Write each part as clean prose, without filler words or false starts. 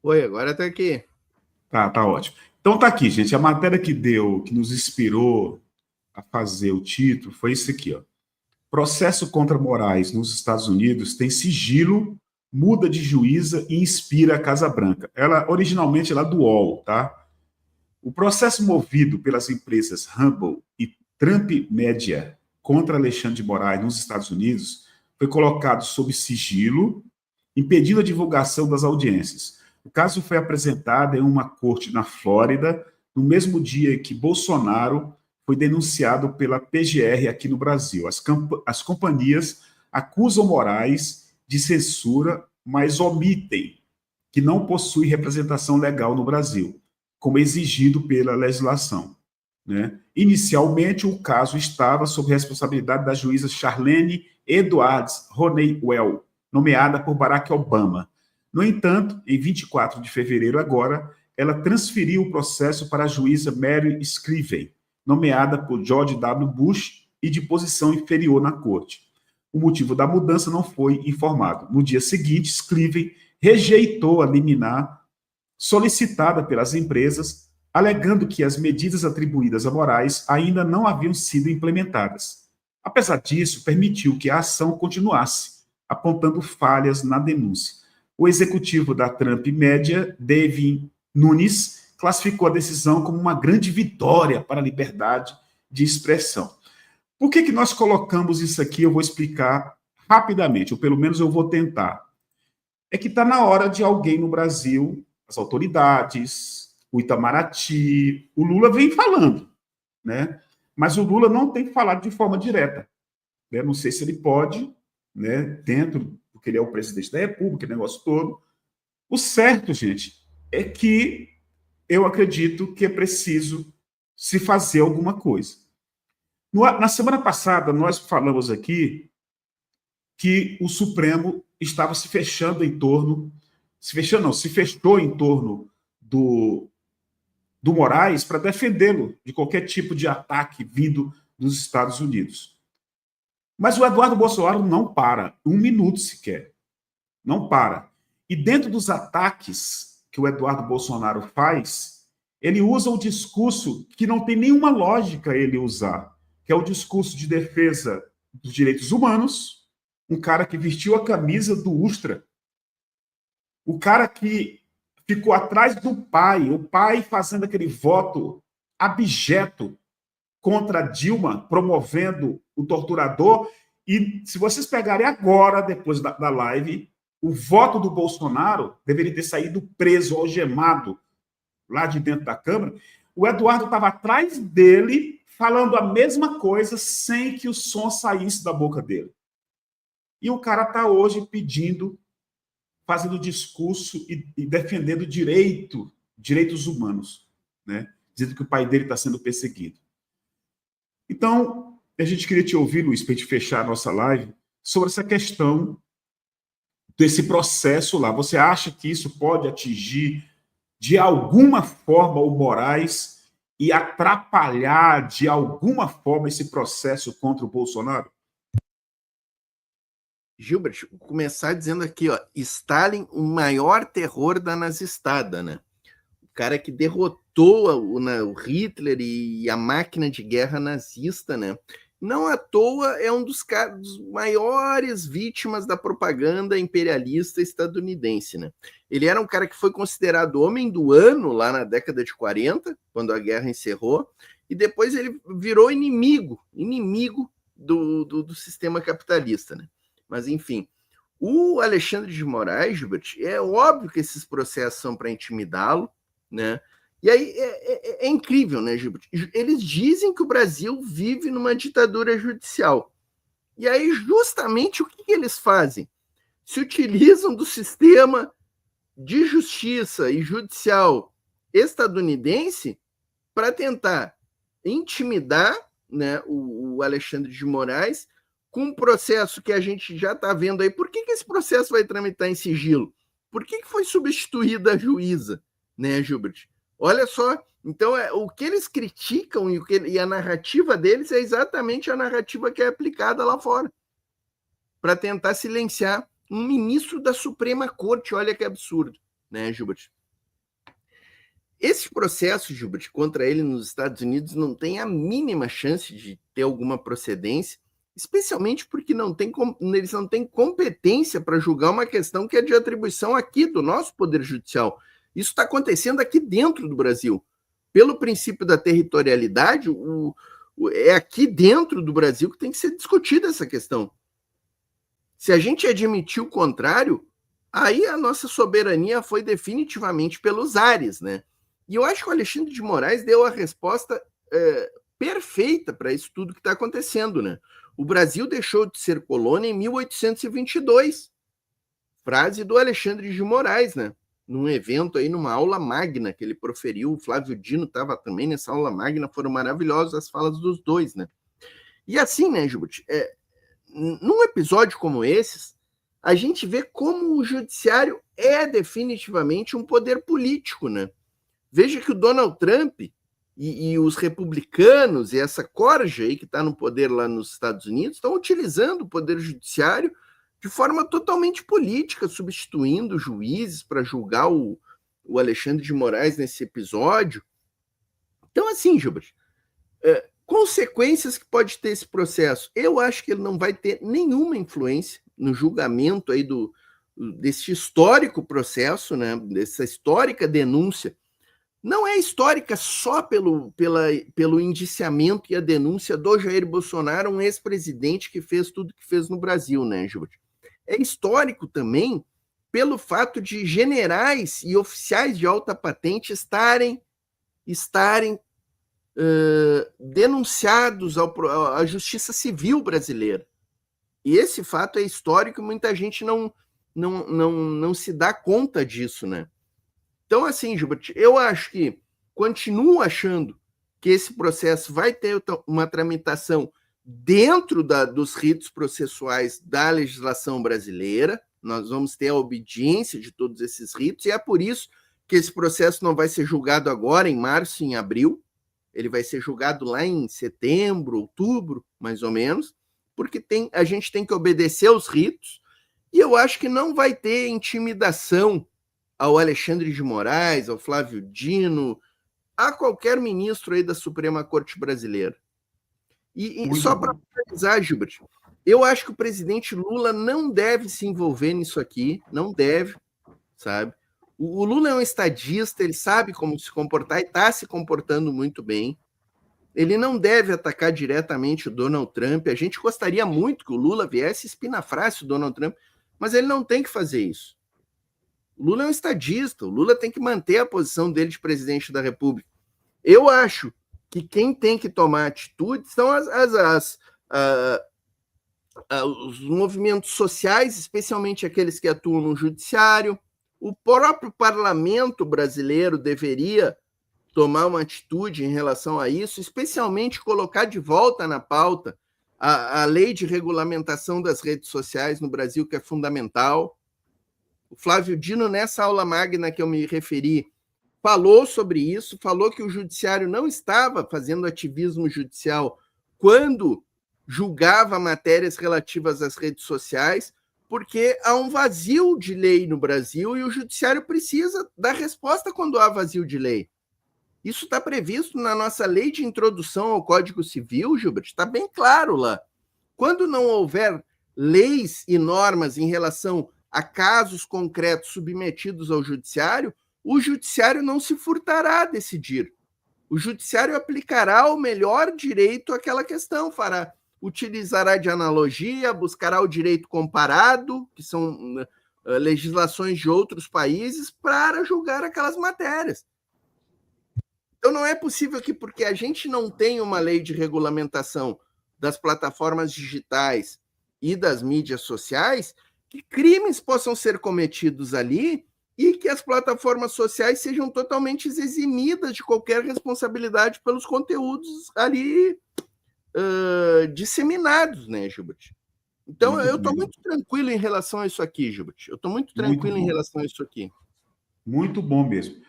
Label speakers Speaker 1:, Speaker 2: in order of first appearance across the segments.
Speaker 1: Oi, agora tá aqui.
Speaker 2: Tá ótimo. Então tá aqui, gente. A matéria que nos inspirou a fazer o título foi isso aqui, ó. Processo contra Moraes nos Estados Unidos tem sigilo, muda de juíza e inspira a Casa Branca. Ela originalmente é lá do UOL, tá? O processo movido pelas empresas Rumble e Trump Media contra Alexandre de Moraes nos Estados Unidos foi colocado sob sigilo, impedindo a divulgação das audiências. O caso foi apresentado em uma corte na Flórida, no mesmo dia que Bolsonaro foi denunciado pela PGR aqui no Brasil. As companhias acusam Moraes de censura, mas omitem que não possui representação legal no Brasil, como exigido pela legislação. Né? Inicialmente, o caso estava sob responsabilidade da juíza Charlene Edwards Honeywell, nomeada por Barack Obama. No entanto, em 24 de fevereiro agora, ela transferiu o processo para a juíza Mary Scriven, nomeada por George W. Bush e de posição inferior na corte. O motivo da mudança não foi informado. No dia seguinte, Scriven rejeitou a liminar solicitada pelas empresas, alegando que as medidas atribuídas a Moraes ainda não haviam sido implementadas. Apesar disso, permitiu que a ação continuasse, apontando falhas na denúncia. O executivo da Trump Media, Devin Nunes, classificou a decisão como uma grande vitória para a liberdade de expressão. Por que nós colocamos isso aqui? Eu vou explicar rapidamente, ou pelo menos eu vou tentar. É que está na hora de alguém no Brasil, as autoridades, o Itamaraty, o Lula vem falando, né? Mas o Lula não tem falado de forma direta. Né? Não sei se ele pode, né? Dentro, porque ele é o presidente da República, o negócio todo. O certo, gente, é que eu acredito que é preciso se fazer alguma coisa. Na semana passada, nós falamos aqui que o Supremo estava se fechando em torno, se fechou em torno do Moraes para defendê-lo de qualquer tipo de ataque vindo dos Estados Unidos. Mas o Eduardo Bolsonaro não para, um minuto sequer. Não para. E dentro dos ataques que o Eduardo Bolsonaro faz, ele usa um discurso que não tem nenhuma lógica ele usar, que é o discurso de defesa dos direitos humanos, um cara que vestiu a camisa do Ustra, o cara que ficou atrás do pai, o pai fazendo aquele voto abjeto contra Dilma, promovendo o torturador. E se vocês pegarem agora, depois da live, o voto do Bolsonaro deveria ter saído preso, algemado, lá de dentro da Câmara. O Eduardo estava atrás dele, falando a mesma coisa, sem que o som saísse da boca dele. E o cara está hoje pedindo, fazendo discurso e defendendo direitos humanos, né? Dizendo que o pai dele está sendo perseguido. Então, a gente queria te ouvir, Luiz, para a gente fechar a nossa live, sobre essa questão desse processo lá. Você acha que isso pode atingir, de alguma forma, o Moraes e atrapalhar, de alguma forma, esse processo contra o Bolsonaro?
Speaker 1: Gilbert, vou começar dizendo aqui, ó, Stalin, o maior terror da nazistada, né? O cara que derrotou o Hitler e a máquina de guerra nazista, né? Não à toa é um dos maiores vítimas da propaganda imperialista estadunidense, né? Ele era um cara que foi considerado homem do ano lá na década de 40, quando a guerra encerrou, e depois ele virou inimigo do sistema capitalista, né? Mas, enfim, o Alexandre de Moraes, Gilbert, é óbvio que esses processos são para intimidá-lo, né? E aí é incrível, né, Gilbert? Eles dizem que o Brasil vive numa ditadura judicial. E aí, justamente, o que eles fazem? Se utilizam do sistema de justiça e judicial estadunidense para tentar intimidar, né, o Alexandre de Moraes com um processo que a gente já está vendo aí. Por que esse processo vai tramitar em sigilo? Por que foi substituída a juíza, né, Gilbert? Olha só, então o que eles criticam e a narrativa deles é exatamente a narrativa que é aplicada lá fora para tentar silenciar um ministro da Suprema Corte. Olha que absurdo, né, Gilbert? Esse processo, Gilbert, contra ele nos Estados Unidos não tem a mínima chance de ter alguma procedência, especialmente porque eles não têm competência para julgar uma questão que é de atribuição aqui do nosso Poder Judicial. Isso está acontecendo aqui dentro do Brasil. Pelo princípio da territorialidade, é aqui dentro do Brasil que tem que ser discutida essa questão. Se a gente admitir o contrário, aí a nossa soberania foi definitivamente pelos ares, né? E eu acho que o Alexandre de Moraes deu a resposta perfeita para isso tudo que está acontecendo, né? O Brasil deixou de ser colônia em 1822. Frase do Alexandre de Moraes, né? Num evento aí, numa aula magna que ele proferiu, o Flávio Dino estava também nessa aula magna, foram maravilhosas as falas dos dois, né? E assim, né, Gilbert, num episódio como esses, a gente vê como o judiciário é definitivamente um poder político, né? Veja que o Donald Trump e os republicanos e essa corja aí que está no poder lá nos Estados Unidos estão utilizando o poder judiciário de forma totalmente política, substituindo juízes para julgar o Alexandre de Moraes nesse episódio. Então, assim, Gilbert, consequências que pode ter esse processo? Eu acho que ele não vai ter nenhuma influência no julgamento aí desse histórico processo, né, dessa histórica denúncia. Não é histórica só pelo indiciamento e a denúncia do Jair Bolsonaro, um ex-presidente que fez tudo que fez no Brasil, né, Gilbert? É histórico também pelo fato de generais e oficiais de alta patente estarem denunciados à Justiça Civil brasileira. E esse fato é histórico e muita gente não se dá conta disso, né? Então, assim, Gilbert, eu acho que continuo achando que esse processo vai ter uma tramitação dentro dos ritos processuais da legislação brasileira. Nós vamos ter a obediência de todos esses ritos, e é por isso que esse processo não vai ser julgado agora, em março e em abril. Ele vai ser julgado lá em setembro, outubro, mais ou menos, porque a gente tem que obedecer aos ritos, e eu acho que não vai ter intimidação ao Alexandre de Moraes, ao Flávio Dino, a qualquer ministro aí da Suprema Corte Brasileira. E só para finalizar, Gilbert, eu acho que o presidente Lula não deve se envolver nisso aqui, não deve, sabe? O Lula é um estadista, ele sabe como se comportar e está se comportando muito bem. Ele não deve atacar diretamente o Donald Trump. A gente gostaria muito que o Lula viesse espinafrasse o Donald Trump, mas ele não tem que fazer isso. O Lula é um estadista, o Lula tem que manter a posição dele de presidente da República. Eu acho que quem tem que tomar atitude são os movimentos sociais, especialmente aqueles que atuam no judiciário. O próprio parlamento brasileiro deveria tomar uma atitude em relação a isso, especialmente colocar de volta na pauta a lei de regulamentação das redes sociais no Brasil, que é fundamental. O Flávio Dino, nessa aula magna que eu me referi, falou sobre isso, falou que o judiciário não estava fazendo ativismo judicial quando julgava matérias relativas às redes sociais, porque há um vazio de lei no Brasil e o judiciário precisa dar resposta quando há vazio de lei. Isso está previsto na nossa lei de introdução ao Código Civil, Gilbert, está bem claro lá. Quando não houver leis e normas em relação a casos concretos submetidos ao judiciário, o judiciário não se furtará a decidir. O judiciário aplicará o melhor direito àquela questão, utilizará de analogia, buscará o direito comparado, que são legislações de outros países, para julgar aquelas matérias. Então não é possível que, porque a gente não tem uma lei de regulamentação das plataformas digitais e das mídias sociais, que crimes possam ser cometidos ali e que as plataformas sociais sejam totalmente eximidas de qualquer responsabilidade pelos conteúdos ali disseminados, né, Gilbert? Então, eu estou muito tranquilo em relação a isso aqui, Gilbert. Eu estou muito tranquilo em relação a isso aqui.
Speaker 2: Muito bom mesmo.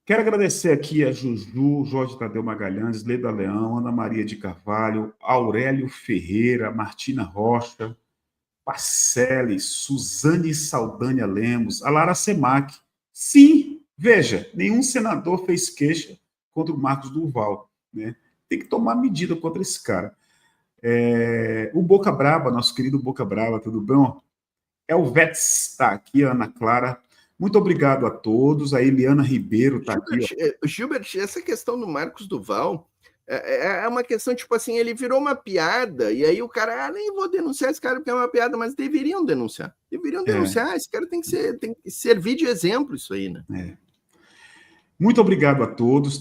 Speaker 2: Quero agradecer aqui a Juju, Jorge Tadeu Magalhães, Leda Leão, Ana Maria de Carvalho, Aurélio Ferreira, Martina Rocha, Parcelli, Suzane Saldanha Lemos, a Lara Semac, Sim, veja, nenhum senador fez queixa contra o Marcos Duval, né? Tem que tomar medida contra esse cara. O Boca Braba, nosso querido Boca Braba, tudo bom? Elvetes está aqui, a Ana Clara. Muito obrigado a todos. A Eliana Ribeiro está aqui.
Speaker 1: Gilbert, essa questão do Marcos Duval é uma questão, tipo assim, ele virou uma piada, e aí o cara, nem vou denunciar esse cara porque é uma piada, mas deveriam denunciar. Deveriam denunciar, esse cara tem que servir de exemplo isso aí, né?
Speaker 2: Muito obrigado a todos.